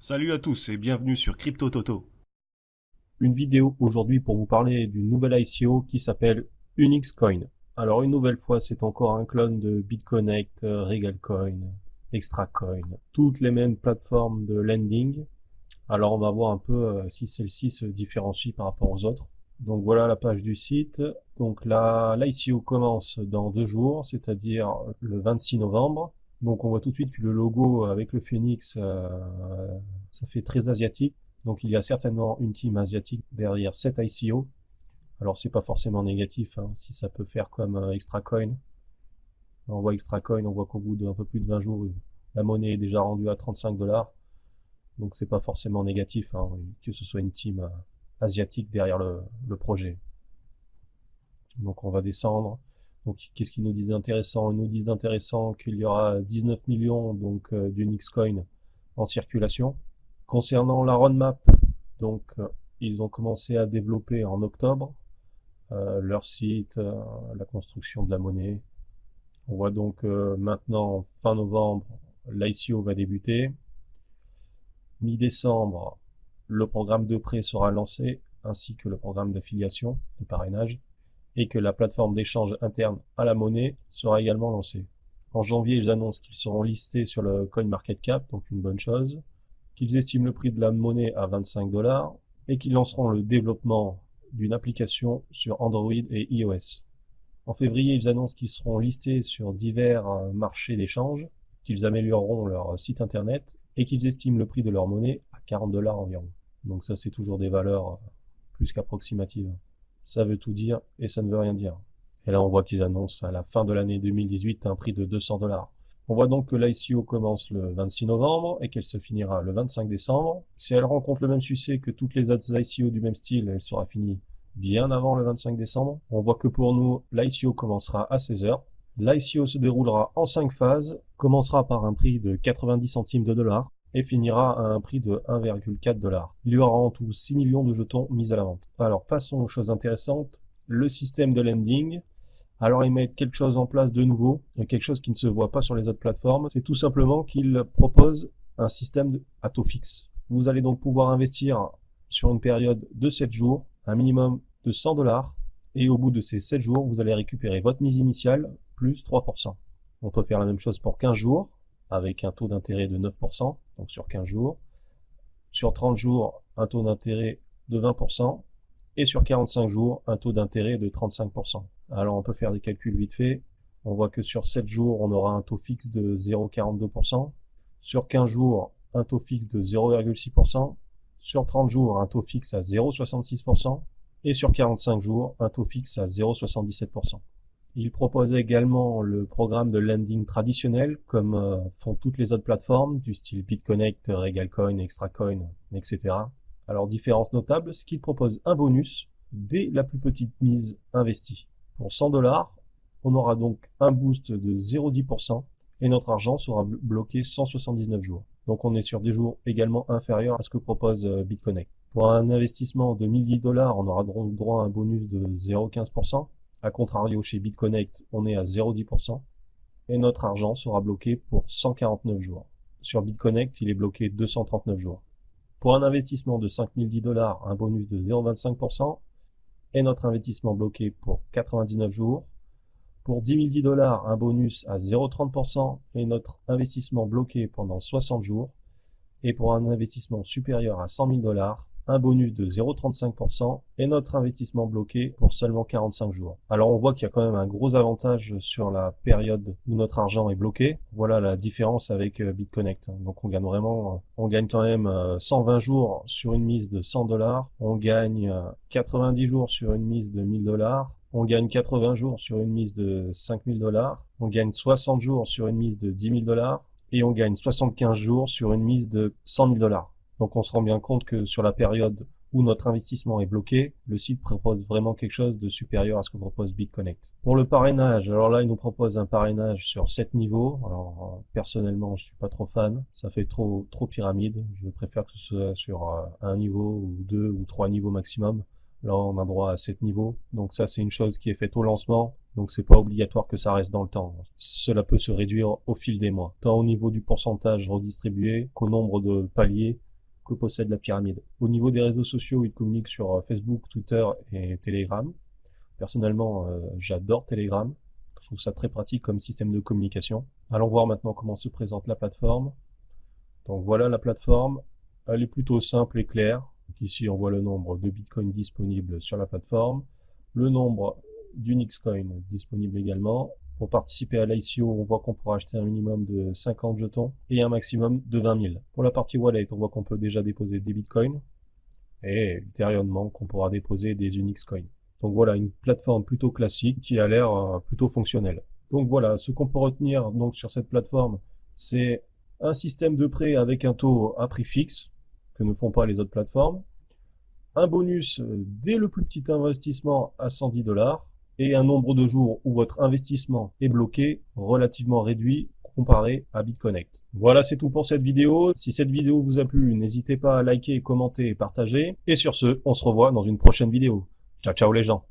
Salut à tous et bienvenue sur Crypto Toto. Une vidéo aujourd'hui pour vous parler d'une nouvelle ICO qui s'appelle Unixcoin. Alors une nouvelle fois, c'est encore un clone de BitConnect, Regalcoin, ExtraCoin, toutes les mêmes plateformes de lending. Alors on va voir un peu si celle-ci se différencie par rapport aux autres. Donc voilà la page du site. Donc l'ICO commence dans 2 jours, c'est-à-dire le 26 novembre. Donc on voit tout de suite que le logo avec le phénix, ça fait très asiatique. Donc il y a certainement une team asiatique derrière cette ICO. Alors c'est pas forcément négatif, hein, si ça peut faire comme ExtraCoin. On voit ExtraCoin, on voit qu'au bout d'un peu plus de 20 jours, la monnaie est déjà rendue à 35 dollars. Donc c'est pas forcément négatif, hein, que ce soit une team asiatique derrière le projet. Donc on va descendre. Donc qu'est-ce qu'ils nous disent d'intéressant? Ils nous disent d'intéressant qu'il y aura 19 millions donc d'Unixcoin en circulation. Concernant la roadmap, donc ils ont commencé à développer en octobre leur site, la construction de la monnaie. On voit donc maintenant fin novembre, l'ICO va débuter. Mi-décembre, le programme de prêt sera lancé, ainsi que le programme d'affiliation, de parrainage, et que la plateforme d'échange interne à la monnaie sera également lancée. En janvier, ils annoncent qu'ils seront listés sur le CoinMarketCap, donc une bonne chose, qu'ils estiment le prix de la monnaie à 25 dollars et qu'ils lanceront le développement d'une application sur Android et iOS. En février, ils annoncent qu'ils seront listés sur divers marchés d'échange, qu'ils amélioreront leur site internet et qu'ils estiment le prix de leur monnaie à 40 dollars environ. Donc ça, c'est toujours des valeurs plus qu'approximatives. Ça veut tout dire et ça ne veut rien dire. Et là, on voit qu'ils annoncent à la fin de l'année 2018 un prix de 200 dollars. On voit donc que l'ICO commence le 26 novembre et qu'elle se finira le 25 décembre. Si elle rencontre le même succès que toutes les autres ICO du même style, elle sera finie bien avant le 25 décembre. On voit que pour nous, l'ICO commencera à 16 heures. L'ICO se déroulera en 5 phases, commencera par un prix de 90 centimes de dollars et finira à un prix de 1,4 $. Il y aura en tout 6 millions de jetons mis à la vente. Alors passons aux choses intéressantes. Le système de lending. Alors ils mettent quelque chose en place de nouveau, quelque chose qui ne se voit pas sur les autres plateformes. C'est tout simplement qu'ils proposent un système à taux fixe. Vous allez donc pouvoir investir sur une période de 7 jours, un minimum de 100 dollars, et au bout de ces 7 jours, vous allez récupérer votre mise initiale plus 3%. On peut faire la même chose pour 15 jours, avec un taux d'intérêt de 9%, donc sur 15 jours. Sur 30 jours, un taux d'intérêt de 20%, et sur 45 jours, un taux d'intérêt de 35%. Alors on peut faire des calculs vite fait. On voit que sur 7 jours, on aura un taux fixe de 0,42%. Sur 15 jours, un taux fixe de 0,6%. Sur 30 jours, un taux fixe à 0,66%. Et sur 45 jours, un taux fixe à 0,77%. Il propose également le programme de lending traditionnel, comme font toutes les autres plateformes, du style BitConnect, Regalcoin, ExtraCoin, etc. Alors, différence notable, c'est qu'il propose un bonus dès la plus petite mise investie. Pour 100 dollars, on aura donc un boost de 0,10% et notre argent sera bloqué 179 jours. Donc on est sur des jours également inférieurs à ce que propose BitConnect. Pour un investissement de 1010 dollars, on aura donc droit à un bonus de 0,15%. A contrario, chez BitConnect, on est à 0,10% et notre argent sera bloqué pour 149 jours. Sur BitConnect, il est bloqué 239 jours. Pour un investissement de 5010 dollars, un bonus de 0,25% et notre investissement bloqué pour 99 jours. Pour 10 010 dollars, un bonus à 0,30% et notre investissement bloqué pendant 60 jours. Et pour un investissement supérieur à 100 000 dollars, un bonus de 0,35% et notre investissement bloqué pour seulement 45 jours. Alors on voit qu'il y a quand même un gros avantage sur la période où notre argent est bloqué. Voilà la différence avec BitConnect. Donc on gagne quand même 120 jours sur une mise de 100 dollars. On gagne 90 jours sur une mise de 1000 dollars. On gagne 80 jours sur une mise de 5000 dollars. On gagne 60 jours sur une mise de 10 000 dollars. Et on gagne 75 jours sur une mise de 100 000 dollars. Donc on se rend bien compte que sur la période où notre investissement est bloqué, le site propose vraiment quelque chose de supérieur à ce que propose BitConnect. Pour le parrainage, alors là, il nous propose un parrainage sur 7 niveaux. Alors personnellement, je suis pas trop fan. Ça fait trop pyramide. Je préfère que ce soit sur un niveau ou 2 ou 3 niveaux maximum. Là, on a droit à 7 niveaux. Donc ça, c'est une chose qui est faite au lancement. Donc c'est pas obligatoire que ça reste dans le temps. Cela peut se réduire au fil des mois, tant au niveau du pourcentage redistribué qu'au nombre de paliers que possède la pyramide. Au niveau des réseaux sociaux, ils communiquent sur Facebook, Twitter et Telegram. Personnellement, j'adore Telegram. Je trouve ça très pratique comme système de communication. Allons voir maintenant comment se présente la plateforme. Donc voilà la plateforme. Elle est plutôt simple et claire. Donc ici, on voit le nombre de bitcoins disponibles sur la plateforme, le nombre d'Unix Coin disponible également. Pour participer à l'ICO, on voit qu'on pourra acheter un minimum de 50 jetons et un maximum de 20 000. Pour la partie wallet, on voit qu'on peut déjà déposer des bitcoins et ultérieurement qu'on pourra déposer des Unix Coin. Donc voilà, une plateforme plutôt classique qui a l'air plutôt fonctionnelle. Donc voilà, ce qu'on peut retenir donc sur cette plateforme, c'est un système de prêt avec un taux à prix fixe, que ne font pas les autres plateformes, un bonus dès le plus petit investissement à 110 $, et un nombre de jours où votre investissement est bloqué relativement réduit comparé à BitConnect. Voilà, c'est tout pour cette vidéo. Si cette vidéo vous a plu, n'hésitez pas à liker, commenter et partager. Et sur ce, on se revoit dans une prochaine vidéo. Ciao, ciao les gens.